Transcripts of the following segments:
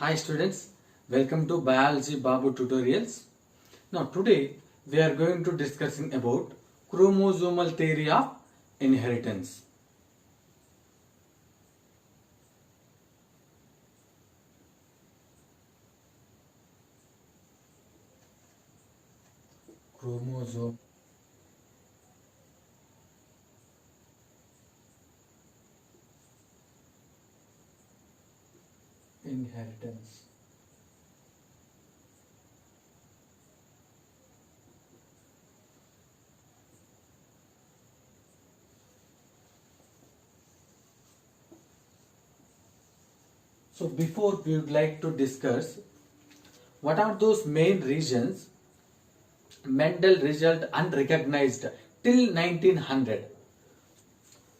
Hi students, welcome to Biology Babu tutorials. Now today we are going to discussing about chromosomal theory of inheritance. Chromosome inheritance. So before we would like to discuss what are those main reasons Mendel result unrecognized till 1900.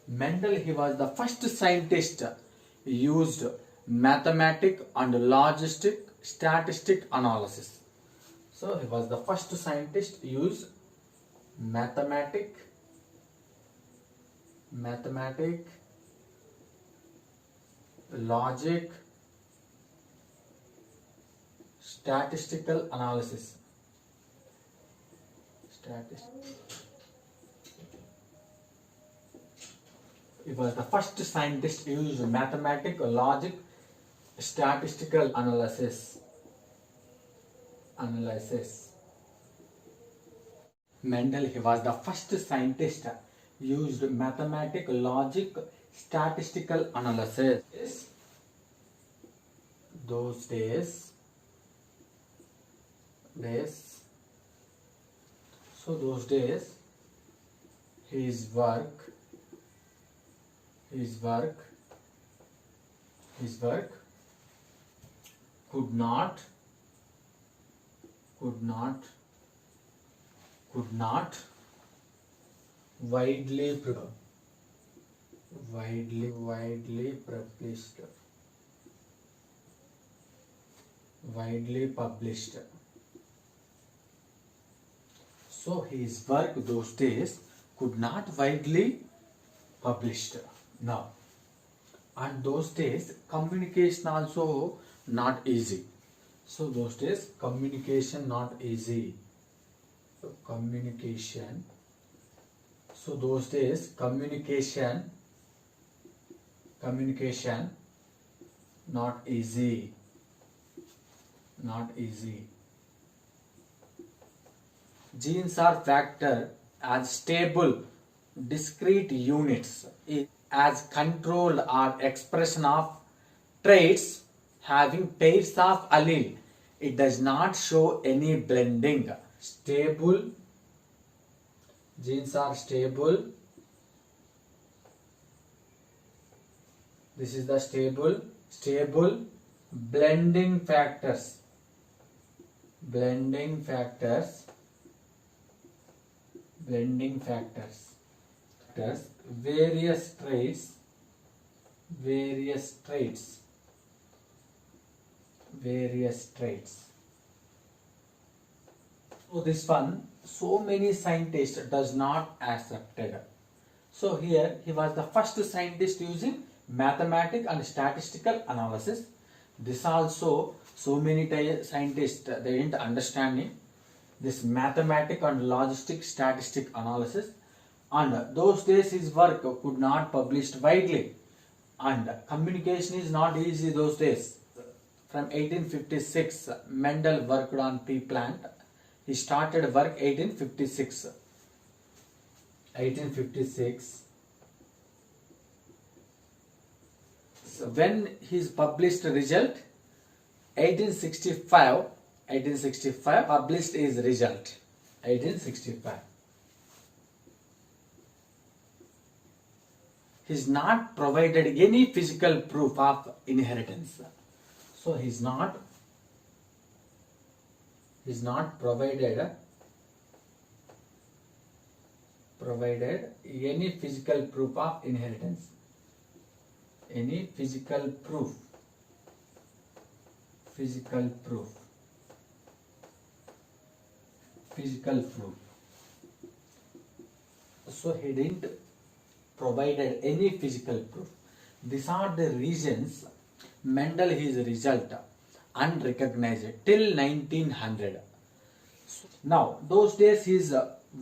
Mendel, he was the first scientist used mathematic and logistic statistic analysis. So he was the first scientist used mathematic, logic, statistical analysis. He was the first scientist to use mathematic, logic, statistical analysis. Mendel, he was the first scientist used mathematic, logic, statistical analysis. Those days. So those days, his work could not widely published. So his work those days could not widely published. Now, and those days communication also not easy. So those days communication not easy. So those days communication not easy. Genes are factored as stable discrete units as control or expression of traits having pairs of allele. It does not show any blending. Genes are stable. This is the stable blending factors. Various traits. So this one, so many scientists does not accepted. So here he was the first scientist using mathematical and statistical analysis. This also so many scientists they didn't understand it. This mathematical and logistic statistic analysis, and those days his work could not published widely, and communication is not easy those days. From 1856 Mendel worked on pea plant. He started work 1856. So when his published result 1865 published his result 1865. He's not provided any physical proof of inheritance. So he's not provided any physical proof of inheritance. So he didn't provided any physical proof. These are the reasons Mendel his result unrecognized till 1900. Now, those days his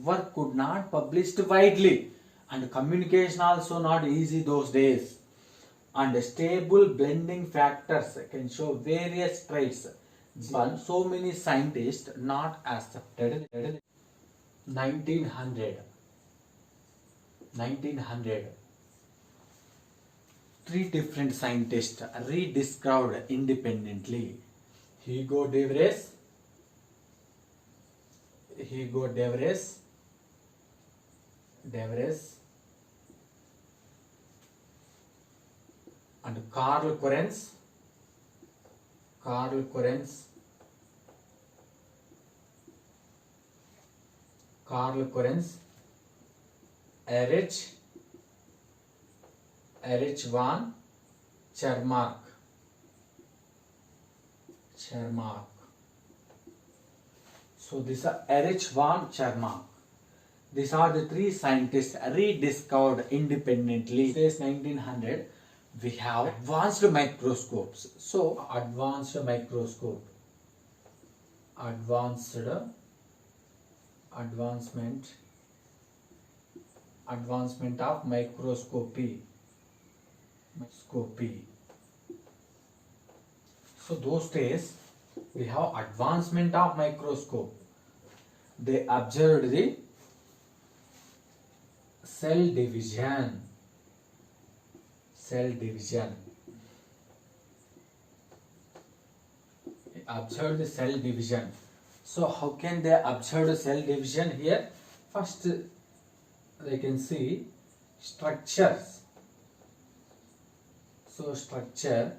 work could not published widely, and communication also not easy those days. And stable blending factors can show various traits. But so many scientists not accepted. 1900. Three different scientists rediscovered independently. Hugo de Vries, and Carl Correns, Erich von Chermark. So these are Erich von Chermark. These are the three scientists rediscovered independently. Since 1900, we have advanced microscopes. So advancement of microscopy. So those days we have advancement of microscope. They observed the cell division. Observe the cell division. So how can they observe the cell division here? First they can see structures. So structure,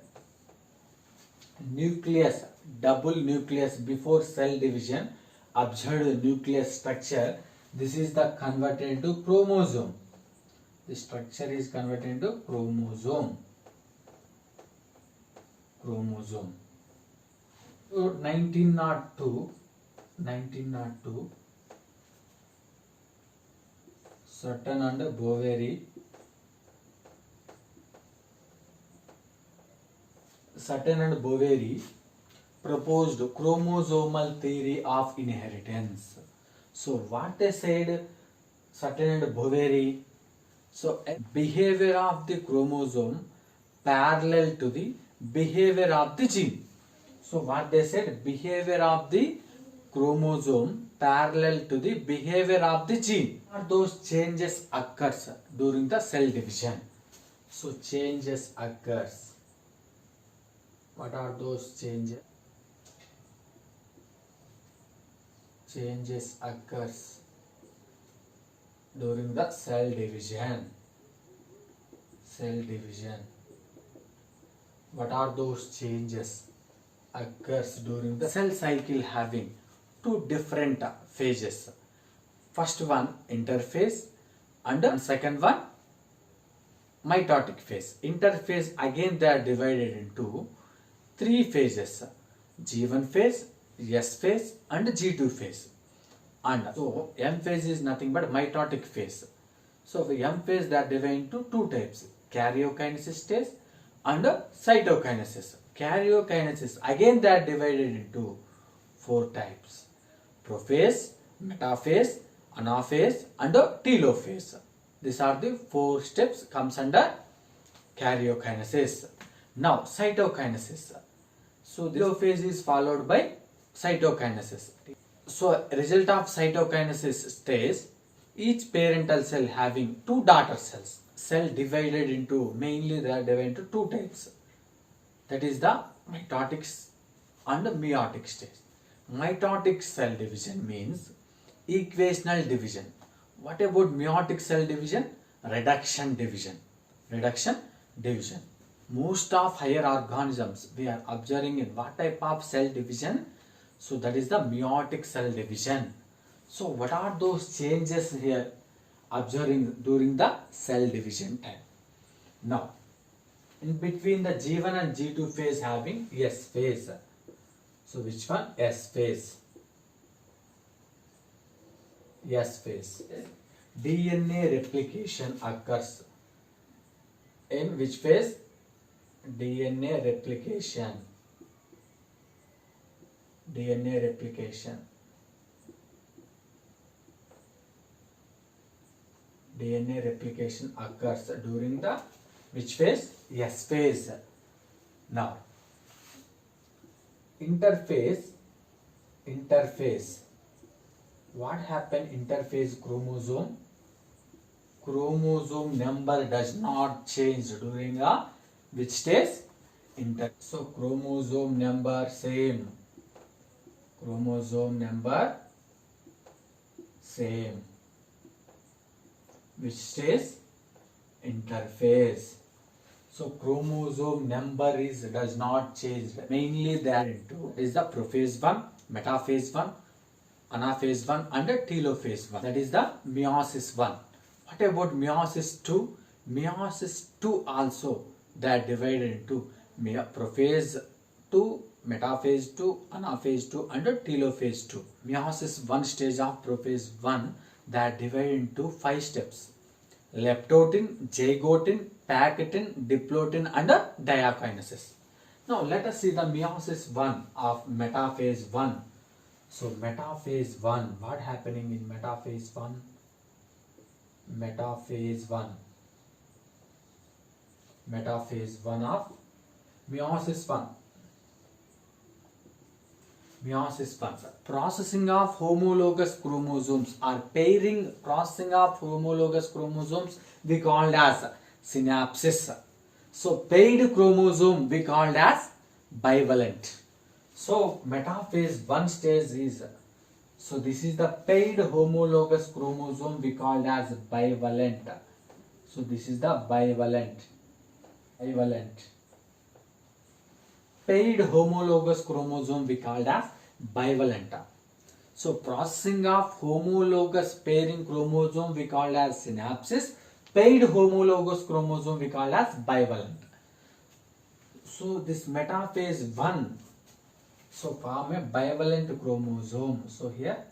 nucleus, double nucleus before cell division, observe the nucleus structure. This is the converted into chromosome. The structure is converted into chromosome. So 1902, Sutton and Boveri proposed chromosomal theory of inheritance. So what they said, Sutton and Boveri, so behavior of the chromosome parallel to the behavior of the gene. So what they said, behavior of the chromosome parallel to the behavior of the gene. What those changes occurs during the cell division? So changes occurs. What are those changes? Changes occurs during the cell division. What are those changes occurs during the cell cycle, having two different phases? First one interphase and second one mitotic phase. Interphase, again they are divided into three phases: G1 phase, S phase and G2 phase. And so M phase is nothing but mitotic phase. So the M phase, they are divided into two types: karyokinesis stage and cytokinesis. Karyokinesis, again they are divided into four types: prophase, metaphase, anaphase and telophase. These are the four steps comes under karyokinesis. Now cytokinesis. So the telophase is followed by cytokinesis. So result of cytokinesis stage, each parental cell having two daughter cells. Cell divided into, mainly they are divided into two types. That is the mitotic and meiotic stage. Mitotic cell division means equational division. What about meiotic cell division? Reduction division. Most of higher organisms we are observing in what type of cell division? So that is the meiotic cell division. So what are those changes here observing during the cell division time? Now, in between the G1 and G2 phase having S phase. So which one? S phase. DNA replication occurs. In which phase? DNA replication. DNA replication. DNA replication occurs during the which phase? S phase. Now, interphase. What happened interphase chromosome? Chromosome number does not change during a which stage? So chromosome number same. Chromosome number same. Which stage? Interphase. So chromosome number does not change. Mainly there is the prophase 1, metaphase 1, anaphase 1 and telophase 1. That is the meiosis 1. What about meiosis 2? Meiosis 2 also they are divided into prophase 2, metaphase 2, anaphase 2 and telophase 2. Meiosis 1 stage of prophase 1 they are divided into 5 steps. Leptotin, zygotin, paketin, diplotin and diakinesis. Now let us see the meiosis 1 of metaphase 1. So metaphase 1, what happening in metaphase 1? Metaphase 1 of meiosis 1. Meiosis 1. Processing of homologous chromosomes or pairing processing of homologous chromosomes we called as synapsis. So paired chromosome we called as bivalent. So metaphase 1 stage is, so this is the paired homologous chromosome we called as bivalent. So this is the bivalent. Paired homologous chromosome we called as bivalent. So processing of homologous pairing chromosome we called as synapsis. Paired homologous chromosome we called as bivalent. So this metaphase 1, so form a bivalent chromosome. So here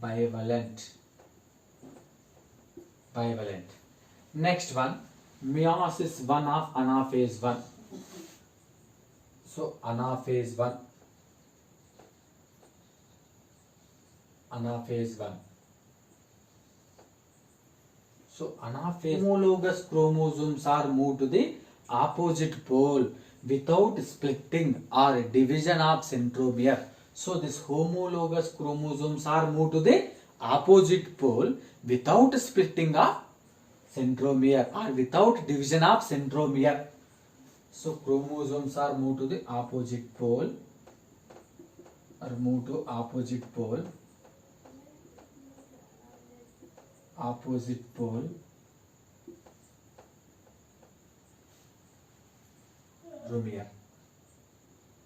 bivalent. Next one, meiosis 1 of anaphase 1. So anaphase 1. So anaphase homologous chromosomes are moved to the opposite pole without splitting or division of centromere. So this homologous chromosomes are moved to the opposite pole without splitting of centromere or without division of centromere. So chromosomes are moved to the opposite pole centromere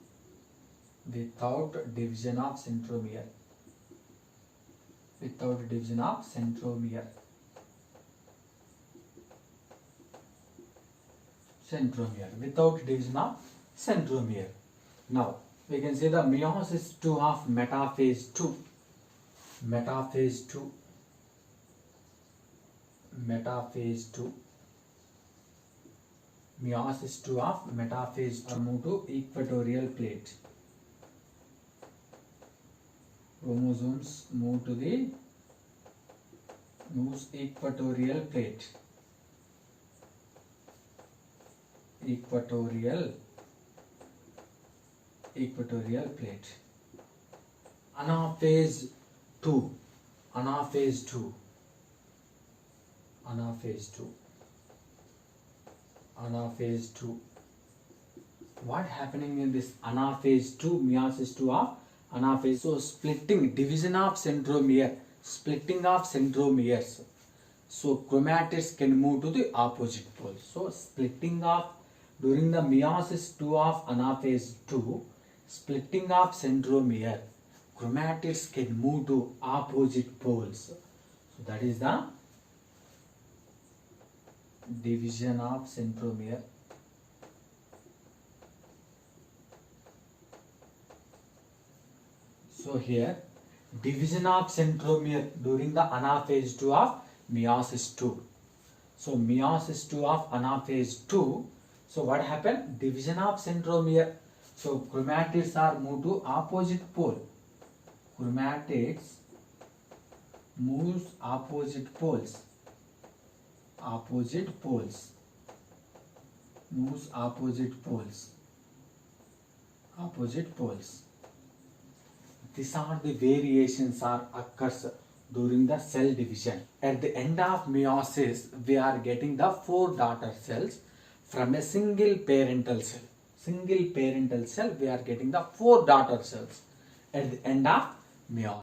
without division of centromere. Now we can see the meiosis 2 of metaphase 2. Meiosis 2 of metaphase 2 move to equatorial plate. Chromosomes move to the equatorial plate. Anaphase 2. What happening in this anaphase 2, meiosis 2 of anaphase? So splitting, division of centromere, splitting of centromeres. So chromatids can move to the opposite pole. So splitting of during the meiosis 2 of anaphase 2, splitting of centromere, chromatids can move to opposite poles. So that is the division of centromere. So here division of centromere during the anaphase 2 of meiosis 2. So meiosis 2 of anaphase 2. So what happened? Division of centromere. So chromatids are moved to opposite pole. Chromatids moves opposite poles. Opposite poles. Moves opposite poles. Opposite poles. These are the variations are occurs during the cell division. At the end of meiosis, we are getting the 4 daughter cells from a single parental cell. Single parental cell, we are getting the 4 daughter cells at the end of meiosis.